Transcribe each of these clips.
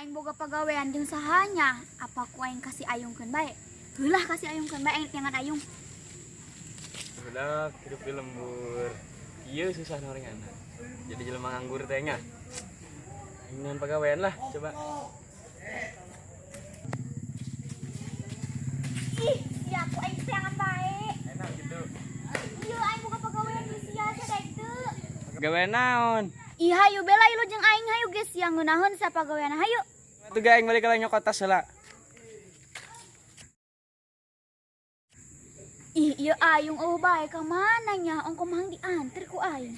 aing boga pagawean jeung sahanya, apa ku aing kasih ayungkeun bae? Heulah kasih ayungkeun bae jangan ayung. Udah hidup di lembur. Iya susah norengan. Jadi jelema nganggur teh nya. Ingin pagawean lah coba. Ih, ya aku aing sangat baik. Enak gitu. Iya aing boga pagawean di sia sadek teu. Pagawean naon? Ih hayu bela ilu jeung aing hayu geus yang ngeunaheun sapagawean hayu. Tuh gaeng balik ka nyokot tas heula. Ih, ieu ayung bae ka mana nya? Ongko mang diantar ku aing.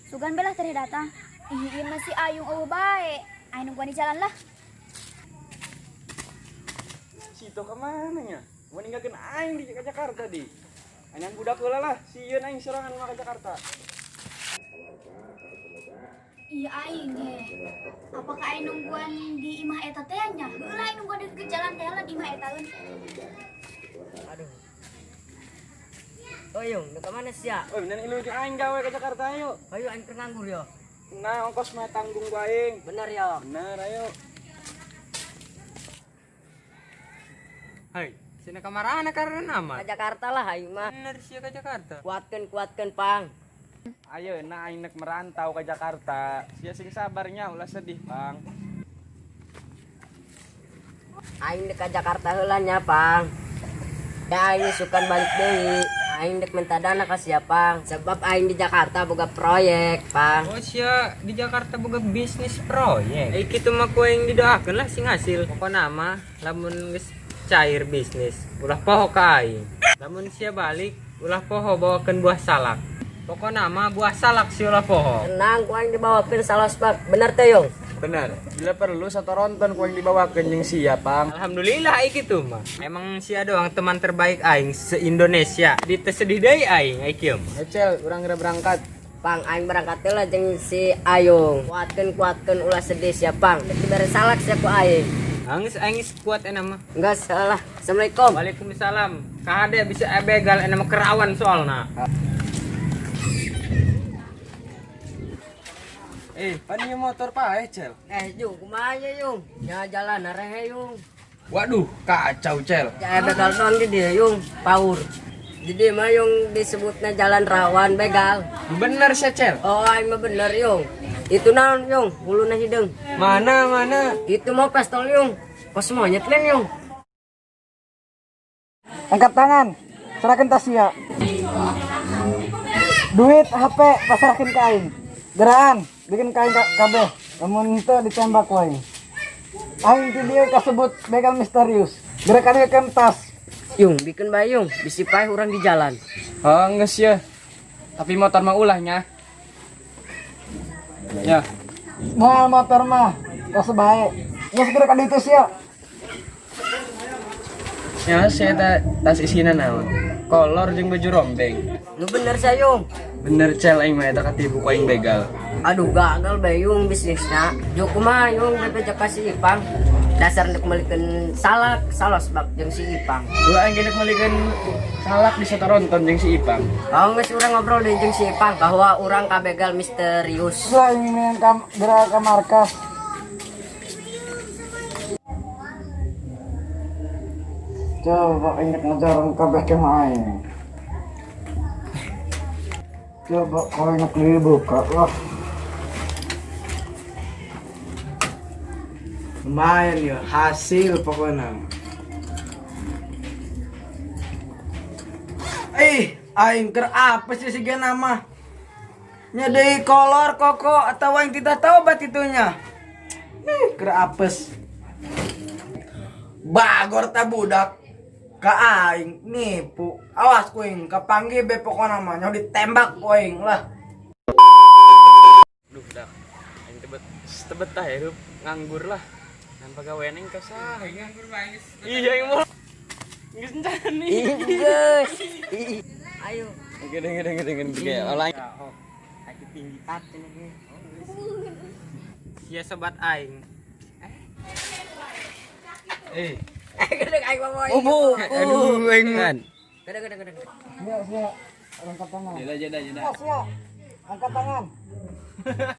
Sugan bela tadi datang. Ih, ieu masih ayung bae. Aing nungguan di jalan lah. Situ ka mana nya? Mau ninggalkeun aing di Jakarta di. Anyan budak heula lah, sieun aing sorangan mah ka Jakarta. Iya aing ge. Apakah aing nungguan di imah eta teh nya? Heula aing nungguan di jalan teh lah di imah eta eun. Aduh. Oh yung, nu mana sih ya? Oh, bener ilu jeung aing gawe ka Jakarta ayo. Ayo aing keur nganggur yo. Nah, ongkos mah tanggung ku aing. Bener ya. Bener ayo. Hai, sini kamarana karena nama. Ke Jakarta lah aing mah. Bener sih ke Jakarta. Kuatkeun pang. Ayo, nah aing nek merantau ke Jakarta. Sia sing sabarnya ulah sedih, Bang. Aing dek ke Jakarta heula nya pang. Da aing sukan balik deui. Aing dek minta dana ka sia pang. Sebab aing di Jakarta boga proyek pang. Oh sia di Jakarta boga bisnis proyek. Kitu mah ku aing didoakeun lah sing hasil. Pokona mah lamun geus cair bisnis, ulah poho ka aing. Lamun sia balik, ulah poho bawakeun buah salak. Pokona mah buah salak si ulah poho. Tenang ku aing dibawakeun salos bab. Bener teh yung. Bener. Bila perlu satu ronton ku yang dibawakeun jeung sia, Bang. Alhamdulillah kitu mah. Emang sia doang teman terbaik aing se-Indonesia. Ditesedih deui aing kieu mah. Ecel, urang geura berangkat. Pang aing berangkat heula jeung si Ayung. Kuatkeun ulah sedih sia pang. Dek dibere salak sia ku aing. Angis aing kuat enak mah. Enggak salah. Assalamualaikum. Waalaikumsalam. Kahade bisa begal enak mah kerawan soalna. Pan ieu motor paeh, Cel. Yung, kumaha nya yung? Nya jalan arehe yung. Waduh, kacau, Cel. Ya begal doang di dia yung, paur. Jadi mah yung disebutnya jalan rawan begal. Bener sih, Cel. Oh, aing mah bener yung. Itu naon yung, huluna hideung. Mana? Itu mau pistol yung. Kos monyet lain yung. Angkat tangan, serahkan tas ya. Duit, HP, pasrahkan ke aing. Geraan, bikin kain kabeh. Namun itu ditembak wae. Aing itu dia kasebut begal misterius. Gerakan ke tas. Yung, bikin bae yung, bisi pae urang di jalan. Oh, geus ya. Tapi motor mah ulahnya. Ya. Moal motor mah, tos bae. Geus gerakan itu sia. Ya, saya tas isina naon? Kolor jeung baju rombeng. Nu bener saya yung. Bener, Cel, aing mah eta katipu ku aing begal. Aduh gagal bae yung bisnisnya. Jo kumaha yung bebeja ka si Ipang. Dasar untuk melikeun salak, salos bak jeung si Ipang. Dua aing geus melikeun salak di satu ronton jeung si Ipang. Oh geus urang ngobrol deui jeung si Ipang bahwa urang kabegal misterius. Gua ingin gerak ke markas. Coba ingat ngajaran kabeh ke main. Coba kalau ingat dibuka lah. Lumayan ya, hasil pokoknya. Aing ker apa sih si nama? Nyadai kolor koko atau yang tidak tahu bat itunya. Ker apes. Bagor ta budak. Ka aing nipu. Awas kuing, kapanggih be pokoknya mah nyaw ditembak kuing lah. Duh, dah. Aing tebet tah hirup nganggur lah. Nan pagawean aing ka saha nganggur bae geus. Iya aing mah. Geus encan nih. Geus. Ayo. Gede kayak olain. Kaki tinggi tat ini. Sia sobat aing. Gedeg aing mah moy. Aduh, aing kan. Gedeg. Sia, angkat tangan. Jeda. Sia, angkat tangan.